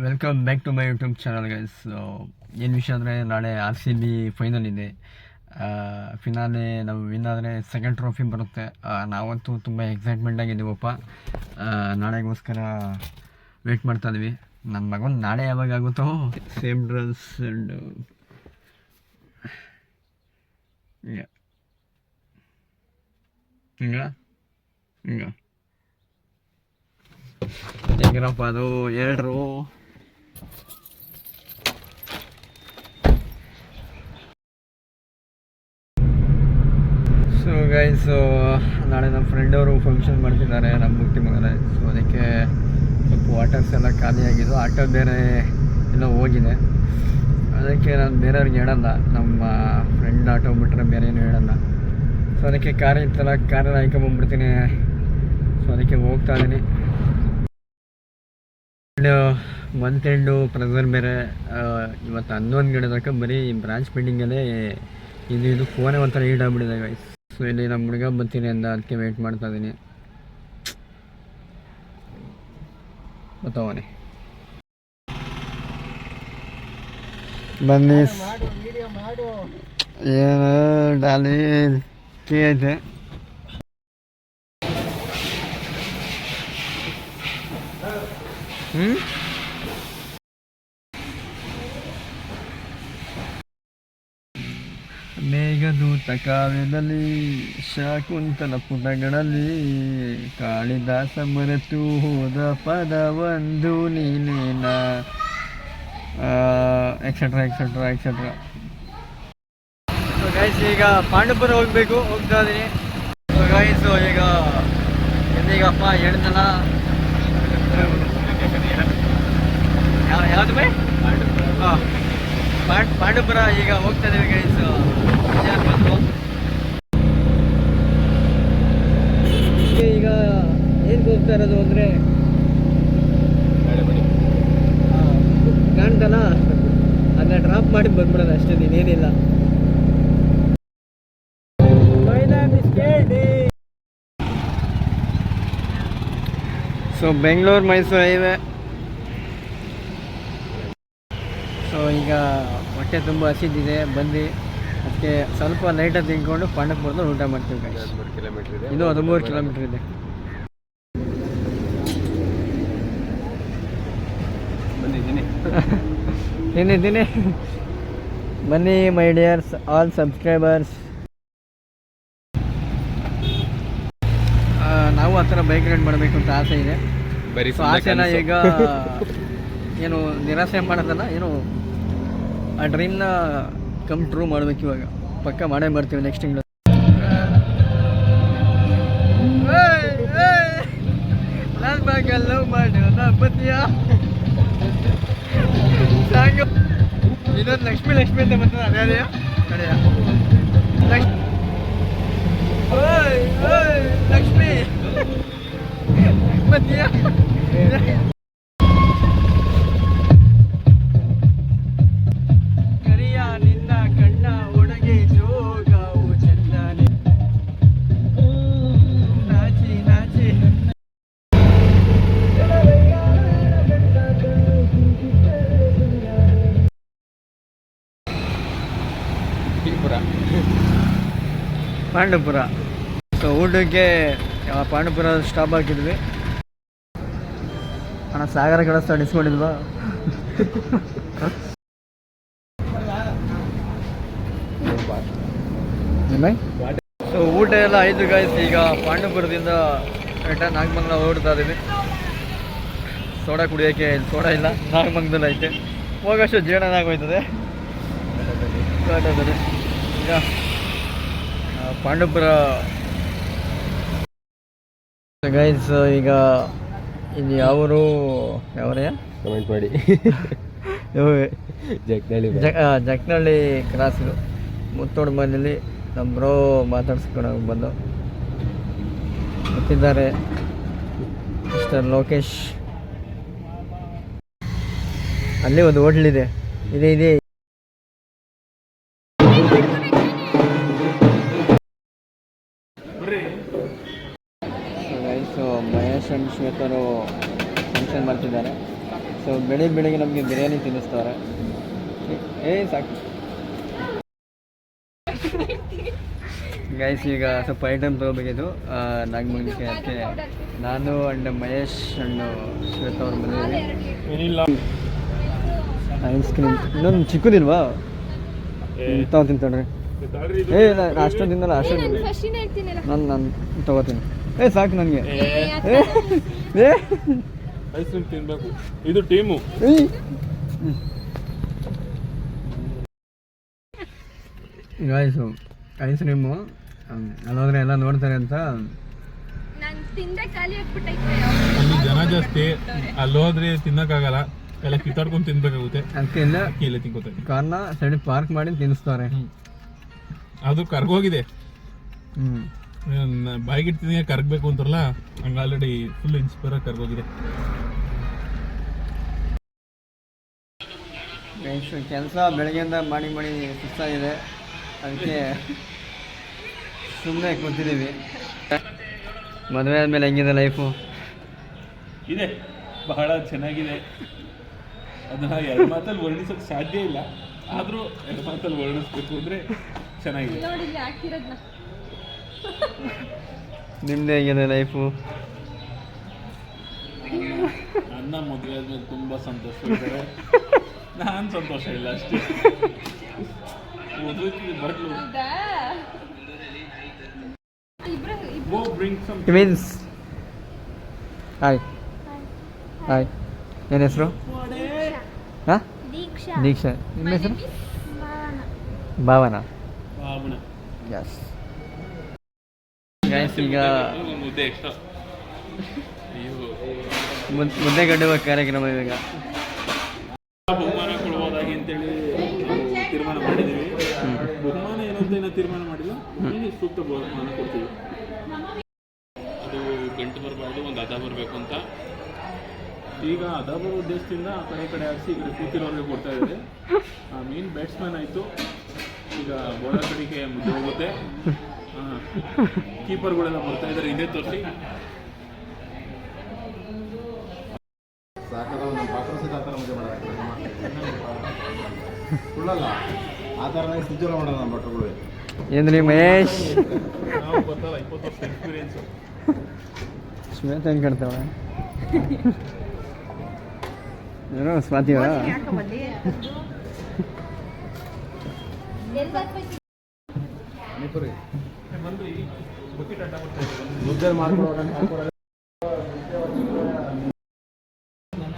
Welcome back to my YouTube channel guys. ಏನು ವಿಷಯ ಅಂದರೆ ನಾಳೆ RCB ಫೈನಲ್ ಇದೆ. ಫಿನಾಲೆ ನಾವು ವಿನ್ ಆದರೆ ಸೆಕೆಂಡ್ ಟ್ರೋಫಿ ಬರುತ್ತೆ. ನಾವಂತೂ ತುಂಬ ಎಕ್ಸೈಟ್ಮೆಂಟ್ ಆಗಿದ್ದೀವಪ್ಪ. ನಾಳೆಗೋಸ್ಕರ ವೆಯ್ಟ್ ಮಾಡ್ತಾಯಿದ್ವಿ. ನನ್ನ ಮಗನ ನಾಳೆ ಯಾವಾಗ ಆಗುತ್ತೋ ಸೇಮ್ ಡ್ರೆಸ್ ಆ್ಯಂಡ್ ಹಿಂಗ ಹೆಂಗ್ರಪ್ಪ ಅದು ಹೇಳ್ರು. ಸೊ ಗೈಸ್, ನಾಳೆ ನಮ್ಮ ಫ್ರೆಂಡ್ ಅವರು ಫಂಕ್ಷನ್ ಮಾಡ್ತಿದ್ದಾರೆ ನಮ್ಮ ಮುಕ್ತಿ ಮಗನೇ. ಸೊ ಅದಕ್ಕೆ ಸ್ವಲ್ಪ ವಾಟರ್ಸ್ ಎಲ್ಲ ಖಾಲಿಯಾಗಿದ್ದು, ಆಟೋ ಬೇರೆ ಎಲ್ಲ ಹೋಗಿದೆ. ಅದಕ್ಕೆ ನಾನು ಬೇರೆಯವ್ರಿಗೆ ಹೇಳಲ್ಲ, ನಮ್ಮ ಫ್ರೆಂಡ್ ಆಟೋ ಬಿಟ್ಟರೆ ಬೇರೆ ಏನು ಹೇಳಲ್ಲ. ಸೊ ಅದಕ್ಕೆ ಕಾರ್ ಇತ್ತಲ್ಲ, ಕಾರಲ್ಲಿ ಹಾಕೊಂಬಂದ್ಬಿಡ್ತೀನಿ. ಸೊ ಅದಕ್ಕೆ ಹೋಗ್ತಾ ಇದ್ದೀನಿ. ಮಂತ್ ಎಂಡು ಪ್ರೆಸರ್ ಬೇರೆ. ಇವತ್ತು 11 ಗಂಟೆ ತನಕ ಬರೀ ಬ್ರಾಂಚ್ ಪೆಂಡಿಂಗಲ್ಲೇ ಇದು ಫೋನೇ ಒಂಥರ ಹೀಟ್ ಆಗಿಬಿಟ್ಟಿದೆ ಗೈಸ್. ಸೊ ಇಲ್ಲಿ ನಮ್ಮ ಹುಡುಗ ಬರ್ತೀನಿ ಅಂದ, ಅದಕ್ಕೆ ವೆಯ್ಟ್ ಮಾಡ್ತಾ ಇದ್ದೀನಿ. ಗೊತ್ತವನೇ ಬನ್ನಿ. ಏನು ಡಾಲಿ ಕೇ ಐತೆ. ಮೇಘದೂತ ಕಾವ್ಯದಲ್ಲಿ, ಶಾಕುಂತಲ ಪುಟಗಳಲ್ಲಿ, ಕಾಳಿದಾಸ ಮರೆತು ಹೋದ ಪದವೊಂದು ನೀನೇನ, etcetera etcetera etcetera. So guys, ಈಗ ಪಾಂಡುಪುರ ಹೋಗ್ತಾ ಇದ್ದೀನಿ. ಸೊ ಗೈಸ್, ಈಗ ಎಲ್ಲಿಗಪ್ಪ ಹೇಳಿದ್ನಲ್ಲ, ಯಾವುದು ಬೈ? ಪಾಂಡುಪುರ ಈಗ ಹೋಗ್ತಾ ಇದೀವಿ ಗೈಸ್. ಈಗ ಏನ್ ಹೋಗ್ತಾ ಇರೋದು ಅಂದ್ರೆ, ಕಾಣ್ತಲ್ಲ, ಅದನ್ನ ಡ್ರಾಪ್ ಮಾಡಿ ಬಂದ್ಬಿಡೋದು ಅಷ್ಟೇ, ನೀನೇನಿಲ್ಲ. So Bengaluru Mysuru highway. So ಈಗ ಹೊಟ್ಟೆ ತುಂಬ ಹಸಿದಿದೆ, ಬಂದು ಅದಕ್ಕೆ ಸ್ವಲ್ಪ ಲೈಟಾಗಿ ತಿನ್ಕೊಂಡು ಪಾಂಡವಪುರದಲ್ಲಿ ಊಟ ಮಾಡ್ತೀವಿ. 13 ಕಿಲೋಮೀಟ್ರ್ ಇದೆ, ಇದು 13 ಕಿಲೋಮೀಟ್ರ್ ಇದೆ. ತಿನ್ನಿ ಬನ್ನಿ ಮೈ ಡಿಯರ್ಸ್ ಆಲ್ ಸಬ್ಸ್ಕ್ರೈಬರ್ಸ್. ನಾವು ಆ ಥರ ಬೈಕ್ ರೈಡ್ ಮಾಡಬೇಕು ಅಂತ ಆಸೆ ಇದೆ. ಸೊ ಆಸೆನ ಈಗ ಏನು ನಿರಾಸೆ ಮಾಡೋದಲ್ಲ, ಏನು ಆ ಡ್ರೀಮ್ನ ಕಮ್ ಟ್ರೂ ಮಾಡ್ಬೇಕು. ಇವಾಗ ಪಕ್ಕ ಮಾಡೇ ಬರ್ತೀವಿ ನೆಕ್ಸ್ಟ್ ತಿಂಗಳು. ಲವ್ ಮಾಡೋಣ ಬತ್ತಿಯ ಸಾಂಗು. ಇದೊಂದು ಲಕ್ಷ್ಮಿ ಅಂತ ಬರ್ತದೆ, ಅದೇ ಲಕ್ಷ್ಮಿ ಬತ್ತಿಯ. ಪಾಂಡುಪುರ. ಸೊ ಊಟಕ್ಕೆ ಪಾಂಡುಪುರ ಸ್ಟಾಪ್ ಹಾಕಿದ್ವಿ. ಅಣ್ಣ ಸಾಗರ ಕಳಿಸ್ತಾ ಡಿಸ್ಕೊಂಡಿಲ್ವಾ? ಸೊ ಊಟ ಎಲ್ಲ ಆಯಿತು ಗಾಯ್ಸ್. ಈಗ ಪಾಂಡುಪುರದಿಂದ ರಿಟರ್ನ್ ನಾಗಮಂಗಲ ಹೊರಡ್ತಾ ಇದ್ದೀವಿ. ಸೋಡಾ ಕುಡಿಯೋಕ್ಕೆ ಸೋಡಾ ಇಲ್ಲ, ನಾಗಮಂಗಲದಲ್ಲಿ ಐತೆ. ಹೋಗೋಷ್ಟು ಜೀರ್ಣ ಆಗೋಯ್ತದೆ ಈಗ ಪಾಂಡುಪುರ ಗೈಸ್. ಈಗ ಇಲ್ಲಿ ಯಾವರೇ ಕಮೆಂಟ್ ಮಾಡಿ. ಜಕ್ನಳ್ಳಿ ಕ್ರಾಸ್, ಇದು ಮುತ್ತೋಡು ಮನೆಯಲ್ಲಿ ನಮ್ಮ ಬ್ರೋ ಮಾತಾಡ್ಸ್ಕೊಂಡು ಬಂದು ಗೊತ್ತಿದ್ದಾರೆ ಮಿಸ್ಟರ್ ಲೋಕೇಶ್. ಅಲ್ಲಿ ಒಂದು ಹೋಟ್ಲಿದೆ, ಇದೆ ಮಹೇಶ್ ಅಂಡ್ ಶ್ವೇತರು ಫಂಕ್ಷನ್ ಮಾಡ್ತಿದ್ದಾರೆ. ಸೊ ಬೆಳಿಗ್ಗೆ ನಮಗೆ ಬಿರಿಯಾನಿ ತಿನ್ನಿಸ್ತಾರೆ. ಸಾಕು ಗೈಸ್, ಈಗ ಸ್ವಲ್ಪ ಐಟಮ್ ತೊಗೋಬೇಕಿತ್ತು ನಾಗಮಂಗಲಕ್ಕೆ. ಅದಕ್ಕೆ ನಾನು ಆ್ಯಂಡ್ ಮಹೇಶ್ ಆ್ಯಂಡ್ ಶ್ವೇತ ಅವ್ರ ಬಂದಿದ್ದೀವಿ. ಐಸ್ ಕ್ರೀಮ್ ಇನ್ನೊಂದು ಚಿಕ್ಕದಿಲ್ವಾ? ತಿಂತಾಡ್ರಿ. ಅಷ್ಟೊಂದು ತಿನ್ನಲ್ಲ, ಅಷ್ಟೊಂದು ನಾನು ತೊಗೋತೀನಿ. ಸಾಕು ನನಗೆ. ಐಸ್ ಕ್ರೀಮ್ ತಿನ್ಬೇಕು, ಇದು ಟೀಮು. ಗಾಯ್ಸು ಐಸ್ ಕ್ರೀಮು ಅಲ್ಲೋದ್ರೆ ಎಲ್ಲ ನೋಡ್ತಾರೆ ಅಂತ ಅಲ್ಲಿ ಜನ ಜಾಸ್ತಿ, ಅಲ್ಲೋದ್ರೆ ತಿನ್ನಕ್ಕಾಗಲ್ಲ, ಎಲ್ಲ ಕಿತ್ತಾಡ್ಕೊಂಡು ತಿನ್ಬೇಕಾಗುತ್ತೆ. ಅದಕ್ಕೆ ಎಲ್ಲ ಕೀಲೆ ತಿನ್ಕೋತಾರೆ. ಕಾರ್ನ ಸೈಡ್ ಪಾರ್ಕ್ ಮಾಡಿ ತಿನ್ನಿಸ್ತಾರೆ. ಅದು ಕರ್ಗೋಗಿದೆ. ಬಾಯಿಗಿಡ್ತೀನಿ ಕರ್ಗಬೇಕು ಅಂತಾರಲ್ಲ, ಹಂಗೆ ಆಲ್ರೆಡಿ ಫುಲ್ ಇನ್ಸ್ಪೈರ್ ಆಗಿ ಕರ್ಗೋಗಿದೆ. ಕೆಲಸ ಬೆಳಗ್ಗೆಯಿಂದ ಮಾಡಿ ಸುಸ್ತಾಗಿದೆ. ಅದಕ್ಕೆ ಸುಮ್ಮನೆ ಕೂತಿದ್ದೀವಿ. ಮದುವೆ ಆದಮೇಲೆ ಹೆಂಗಿದೆ ಲೈಫು? ಇದೆ, ಬಹಳ ಚೆನ್ನಾಗಿದೆ. ಅದನ್ನ ಎರಡು ಮಾತಲ್ಲಿ ವರ್ಣಿಸೋಕೆ ಸಾಧ್ಯ ಇಲ್ಲ, ಆದರೂ ಎರಡು ಮಾತಲ್ಲಿ ವರ್ಣಿಸ್ಬೇಕು ಅಂದರೆ ಚೆನ್ನಾಗಿದೆ. ನಿಮ್ದು ಹೇಗಿದೆ ಲೈಫು? ನನ್ನ ಮದುವೆ ಆದ್ಮೇಲೆ ತುಂಬ ಸಂತೋಷ ಇದ್ದಾರೆ, ನಾನು ಸಂತೋಷ ಇಲ್ಲ ಅಷ್ಟೇ. ಮೀನ್ಸ್ ಹಾಯ್ ಹಾಯ್, ಏನು ಹೆಸರು? ಹಾಂ, ದೀಕ್ಷಾ. ನಿಮ್ಮ ಹೆಸರು? ಭಾವನಾ. ಯಸ್ ಗೈಸ್, ಈಗ ಮುದ್ದೆ ಗಡ್ಡುವ ಕಾರ್ಯಕ್ರಮ ಇವಾಗ. ಬಹುಮಾನ ಕೊಡ್ಬೋದಾಗಿ ಅಂತೇಳಿ ತೀರ್ಮಾನ ಮಾಡಿದ್ದೀವಿ. ಬಹುಮಾನ ಏನಂತ ಏನೋ ತೀರ್ಮಾನ ಮಾಡಿಲ್ಲ, ಸೂಕ್ತ ಬಹುಮಾನ ಕೊಡ್ತೀವಿ. ಅದು ಗಂಟು ಬರಬಾರ್ದು, ಒಂದು ಅದ ಬರಬೇಕು ಅಂತ. ಈಗ ಅದ ಬರೋ ಉದ್ದೇಶದಿಂದ ಆ ಕಡೆ ಹಾರಿಸಿ ಈ ಕಡೆ ಕೂತಿರೋರಿಗೆ ಕೊಡ್ತಾ ಇದ್ದಾರೆ. ಮೇನ್ ಬ್ಯಾಟ್ಸ್ಮನ್ ಆಯಿತು, ಈಗ ಬೌಲರ್ ಕಡೆಗೆ ಮುದ್ದೆ ಹೋಗುತ್ತೆ. ಕೀಪರ್ಗಳೆಲ್ಲ ಬರ್ತಾ ಇದ್ದಾರೆ, ಇದೇ ತೋರಿಸಿ. ಏನ್ರಿ ಮಹೇಶ್? ನಾವು ಗೊತ್ತಲ್ಲ, 20 ವರ್ಷ ಎಕ್ಸ್ಪೀರಿಯನ್ಸು. ಶ್ವೇತ ಹೆಂಗೆ ಕಟ್ತಾವ? ಏನೋ ಸ್ವಾತಿವ?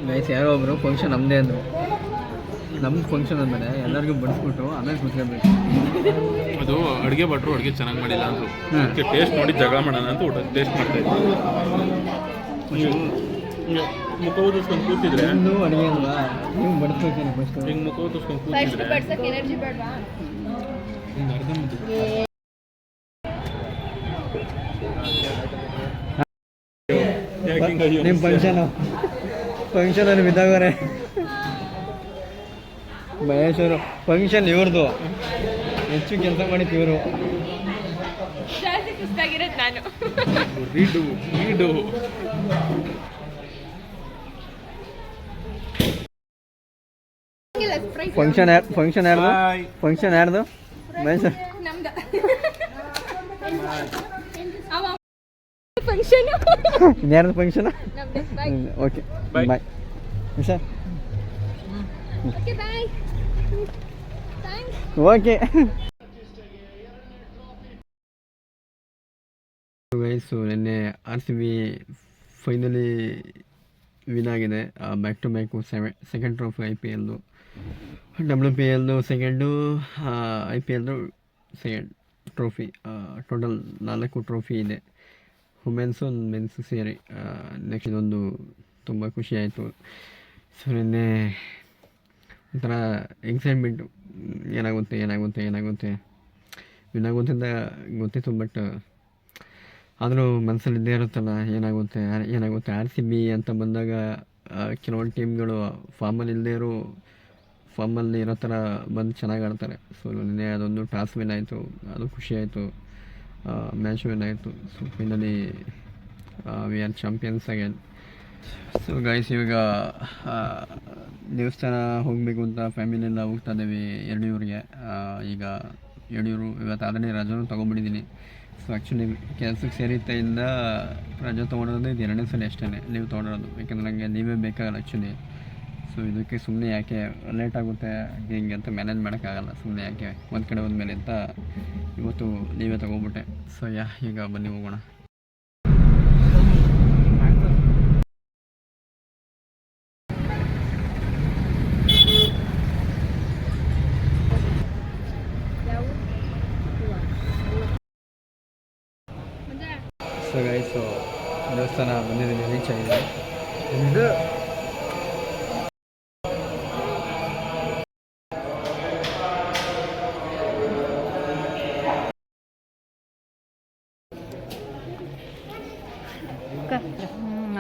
ಗೈಸ್, ಯಾರೋ ಒಬ್ರು ಫಂಕ್ಷನ್ ನಮ್ಮದೇ ಅಂದರು. ನಮ್ದು ಫಂಕ್ಷನ್ ಅಂದಮೇಲೆ ಎಲ್ಲರಿಗೂ ಬಡಿಸ್ಬಿಟ್ಟು ಆಮೇಲೆ ಕೂತ್ಕೋಬೇಕು. ಅದು ಅಡುಗೆ ಭಟ್ರು ಅಡುಗೆ ಚೆನ್ನಾಗಿ ಮಾಡಿಲ್ಲ ಅಂದರು, ಅದಕ್ಕೆ ಟೇಸ್ಟ್ ನೋಡಿ ಜಗಳ ಮಾಡೋಣ ಅಂತ ಊಟ ಟೇಸ್ಟ್ ಮಾಡ್ತಾ ಇದ್ದೆ. ಮುಖ ಓದಿಸ್ಕೊಂಡು ಕೂತಿದ್ರೆ ನಿಮ್ಮದು ಅಡುಗೆ ಅಲ್ವಾ, ನೀವು ಬಡಿಸ್ಬೇಕೇನೆ ಫಸ್ಟ್. ಹಿಂಗೆ ಮುಖ ಓದಿಸ್ಕೊಂಡು ಕೂತಿದ್ರೆ ಹಿಂಗೆ ಅರ್ಧ ಮುದ್ದೆ. ನಿಮ್ಮ ಫಂಕ್ಷನಲ್ಲಿ ಬಿದ್ದಾಗರೆ ಮಹೇಶ್ವರು ಫಂಕ್ಷನ್ ಇವ್ರದ್ದು ಹೆಚ್ಚು ಕೆಲಸ ಮಾಡಿತ್ತು ಇವರು. ಫಂಕ್ಷನ್ ಯಾರ್ದು? ಮಹೇಶ್ ಯಾರ್ದು function? Okay bye sir. Okay ವಯಸ್ಸು. ನಿನ್ನೆ RCB ಫೈನಲಿ ವಿನ್ ಆಗಿದೆ. Back to back second trophy IPLದು, WPLದು ಸೆಕೆಂಡು, IPLದು ಸೆಕೆಂಡ್ ಟ್ರೋಫಿ. ಟೋಟಲ್ 4 ಟ್ರೋಫಿ ಇದೆ, ವುಮೆನ್ಸು ಮೆನ್ಸು ಸೇರಿ. ನೆಕ್ಸ್ಟ್ ಇದೊಂದು ತುಂಬ ಖುಷಿ ಆಯಿತು. ಸೊ ನಿನ್ನೆ ಒಂಥರ ಎಕ್ಸೈಟ್ಮೆಂಟು, ಏನಾಗುತ್ತೆ ವಿನ್ ಆಗುತ್ತೆ ಅಂತ ಗೊತ್ತಿತ್ತು. ಬಟ್ ಆದರೂ ಮನಸ್ಸಲ್ಲಿ ಇದ್ದೇ ಇರುತ್ತಲ್ಲ, ಏನಾಗುತ್ತೆ RCB ಅಂತ ಬಂದಾಗ ಕೆಲವೊಂದು ಟೀಮ್ಗಳು ಫಾರ್ಮಲ್ಲಿ ಇರೋ ಥರ ಬಂದು ಚೆನ್ನಾಗಿ ಆಡ್ತಾರೆ. ಸೊ ನಿನ್ನೆ ಅದೊಂದು ಟಾಸ್ ವಿನ್ ಆಯಿತು, ಅದು ಖುಷಿ ಆಯಿತು. ಮ್ಯಾಚ್ ವಿನ್ ಆಯಿತು. So finally we are champions again. So guys ಇವಾಗ ದೇವಸ್ಥಾನ ಹೋಗಬೇಕು ಅಂತ ಫ್ಯಾಮಿಲಿ ಎಲ್ಲ ಹೋಗ್ತಾ ಇದ್ದೀವಿ ಯಡಿಯೂರಿಗೆ. ಈಗ ಯಡಿಯೂರು ಇವತ್ತು ಆಲ್ರೆಡಿ ರಜಾನು ತೊಗೊಂಡ್ಬಿಟ್ಟಿದ್ದೀನಿ. ಸೊ ಆ್ಯಕ್ಚುಲಿ ಕೆಲಸಕ್ಕೆ ಸೇರಿದ್ದೆಯಿಂದ ರಜೆ ತೊಗೊಳೋದು ಇದು 2ನೇ ಸಲ ಅಷ್ಟೇ ಲೀವ್ ತೊಗೊಳೋದು, ಯಾಕೆಂದರೆ ನನಗೆ ಲೀವೇ ಬೇಕಾಗಲ್ಲ ಆ್ಯಕ್ಚುಲಿ. ಸೊ ಇದಕ್ಕೆ ಸುಮ್ಮನೆ ಯಾಕೆ ಲೇಟ್ ಆಗುತ್ತೆ ಹಿಂಗೆ ಅಂತ ಮ್ಯಾನೇಜ್ ಮಾಡೋಕ್ಕಾಗಲ್ಲ, ಸುಮ್ಮನೆ ಯಾಕೆ ಒಂದು ಕಡೆ ಹೋದ್ಮೇಲೆ ಅಂತ ಇವತ್ತು ಲೀವೇ ತೊಗೊಬಿಟ್ಟೆ. ಸೊ ಈಗ ಬನ್ನಿ ಹೋಗೋಣ. ಸೊ ಗೈಸು ದೇವಸ್ಥಾನ ಬಂದಿದ್ದೀನಿ, ರೀಚ್ ಆಗಿದೆ. ಇದು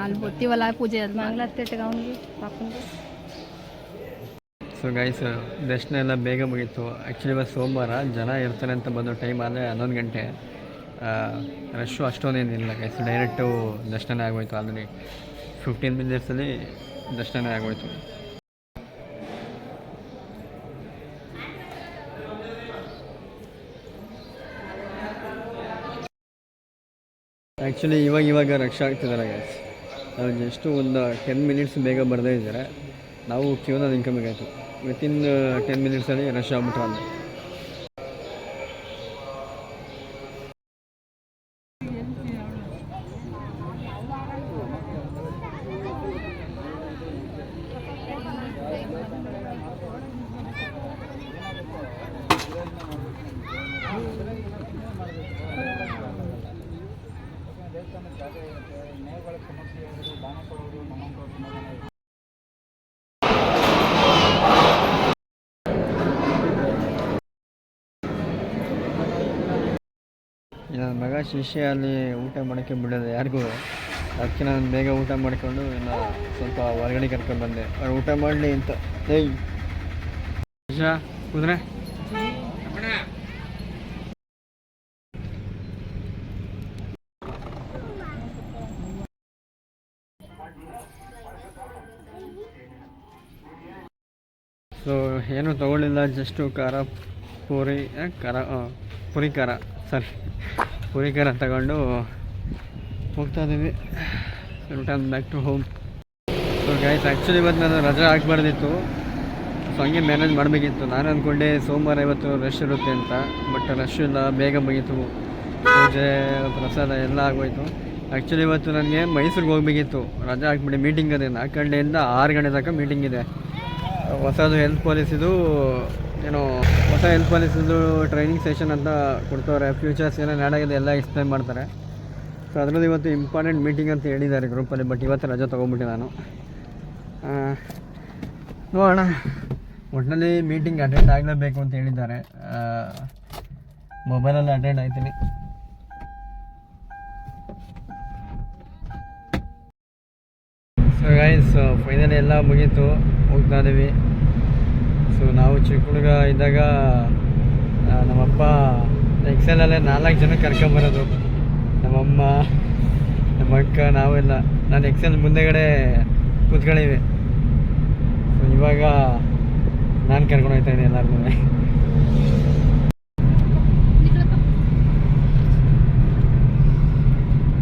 ಅಲ್ಲಿ ಬರ್ತೀವಲ್ಲ ಪೂಜೆ ಅದು ಮಂಗಳಾರತಿ ಅವನಿಗೆ ಪಾಪನಿಗೆ. ಸೊ ಗೈಸ್ ದರ್ಶನ ಎಲ್ಲ ಬೇಗ ಮುಗೀತು. ಆ್ಯಕ್ಚುಲಿ ಇವತ್ತು ಸೋಮವಾರ, ಜನ ಇರ್ತಾರೆ ಅಂತ ಬಂದು ಟೈಮ್ ಆದರೆ 11 ಗಂಟೆ. ರಶ್ಶು ಅಷ್ಟೊಂದೇನಿಲ್ಲ ಗೈಸ್, ಡೈರೆಕ್ಟು ದರ್ಶನ ಆಗೋಯ್ತು. ಆಲ್ರೆಡಿ 15 ಮಿನಿಟ್ಸಲ್ಲಿ ದರ್ಶನ ಆಗೋಯ್ತು. ಆ್ಯಕ್ಚುಲಿ ಇವಾಗ ರಶ್ ಆಗ್ತಿದ್ದಾರೆ ಗೈಸ್. ನಾವು ಜಸ್ಟು ಒಂದು 10 ಮಿನಿಟ್ಸ್ ಬೇಗ ಬರದೇ ಇದ್ದಾರೆ, ನಾವು ಕ್ಯೂನ ನಿಂತ್ಕೊಬೇಕಾಯ್ತು. ವಿತಿನ್ 10 ಮಿನಿಟ್ಸಲ್ಲಿ ರಶ್ ಆಗ್ಬಿಟ್ರು ಅಲ್ಲಿ. ನನ್ನ ಮಗ ಶಿಷ್ಯ ಅಲ್ಲಿ ಊಟ ಮಾಡೋಕ್ಕೆ ಬಿಡೋದು ಯಾರಿಗೂ, ಅದಕ್ಕೆ ನಾನು ಬೇಗ ಊಟ ಮಾಡಿಕೊಂಡು ಇಲ್ಲ ಸ್ವಲ್ಪ ಹೊರಗಡೆ ಕರ್ಕೊಂಡು ಬಂದೆ, ಅವ್ರು ಊಟ ಮಾಡಲಿ ಅಂತ. ಏಯ್ ಶಿಷ್ಯ ಕುದ್ರೆ ಸೊ ಏನೂ ತೊಗೊಳ್ಳಿಲ್ಲ, ಜಸ್ಟು ಪೂರಿ ಖಾರ ತಗೊಂಡು ಹೋಗ್ತಾ ಇದ್ದೀವಿ. Return back to home. So guys actually ಇವತ್ತು ನಾನು ರಜೆ ಹಾಕ್ಬಾರ್ದಿತ್ತು, ಸೊ ಹಂಗೆ ಮ್ಯಾನೇಜ್ ಮಾಡಬೇಕಿತ್ತು. ನಾನು ಅಂದ್ಕೊಂಡೆ ಸೋಮವಾರ ಇವತ್ತು ರಶ್ ಇರುತ್ತೆ ಅಂತ, ಬಟ್ ರಶ್ ಇಲ್ಲ, ಬೇಗ ಮುಗೀತು. ಪೂಜೆ ಪ್ರಸಾದ ಎಲ್ಲ ಆಗೋಯ್ತು. ಆ್ಯಕ್ಚುಲಿ ಇವತ್ತು ನನಗೆ ಮೈಸೂರಿಗೆ ಹೋಗಬೇಕಿತ್ತು, ರಜೆ ಹಾಕ್ಬಿಟ್ಟು ಮೀಟಿಂಗ್ ಅದೇ 4 ಗಂಟೆಯಿಂದ 6 ಗಂಟೆ ತನಕ ಮೀಟಿಂಗ್ ಇದೆ. ಹೊಸದು ಹೆಲ್ತ್ ಪಾಲಿಸಿದು ಹೊಸ ಹೆಲ್ತ್ ಪಾಲಿಸಿದು ಟ್ರೈನಿಂಗ್ ಸೆಷನ್ ಅಂತ ಕೊಡ್ತವ್ರೆ. ಫ್ಯೂಚರ್ಸ್ ಏನೋ ನಾಡಾಗಿದೆ ಎಲ್ಲ ಎಕ್ಸ್ಪ್ಲೈನ್ ಮಾಡ್ತಾರೆ. ಸೊ ಅದರಲ್ಲಿ ಇವತ್ತು ಇಂಪಾರ್ಟೆಂಟ್ ಮೀಟಿಂಗ್ ಅಂತ ಹೇಳಿದ್ದಾರೆ ಗ್ರೂಪಲ್ಲಿ, ಬಟ್ ಇವತ್ತು ರಜೆ ತೊಗೊಂಬಿಟ್ಟೆ ನಾನು. ನೋಡೋಣ, ಒಟ್ಟಿನಲ್ಲಿ ಮೀಟಿಂಗ್ ಅಟೆಂಡ್ ಆಗಲೇಬೇಕು ಅಂತ ಹೇಳಿದ್ದಾರೆ. ಮೊಬೈಲಲ್ಲಿ ಅಟೆಂಡ್ ಆಯ್ತೀನಿ. ಸೊ ಗೈಸ್ ಫೈನಲಿ ಎಲ್ಲ ಮುಗೀತು, ಹೋಗ್ತಾ ಇದ್ದೀವಿ. ಸೊ ನಾವು ಚಿಕ್ಕ ಹುಡುಗ ಇದ್ದಾಗ ನಮ್ಮಪ್ಪ ಎಕ್ಸೆಲಲ್ಲೇ 4 ಜನ ಕರ್ಕೊಂಬರೋದು, ನಮ್ಮಮ್ಮ, ನಮ್ಮ ಅಕ್ಕ, ನಾವೆಲ್ಲ. ನಾನು ಎಕ್ಸೆಲ್ ಮುಂದೆಗಡೆ ಕೂತ್ಕೊಂಡಿವಿ. ಸೊ ಇವಾಗ ನಾನು ಕರ್ಕೊಂಡು ಹೋಗ್ತಾಯಿದ್ದೀನಿ ಎಲ್ಲರಿಗೂ.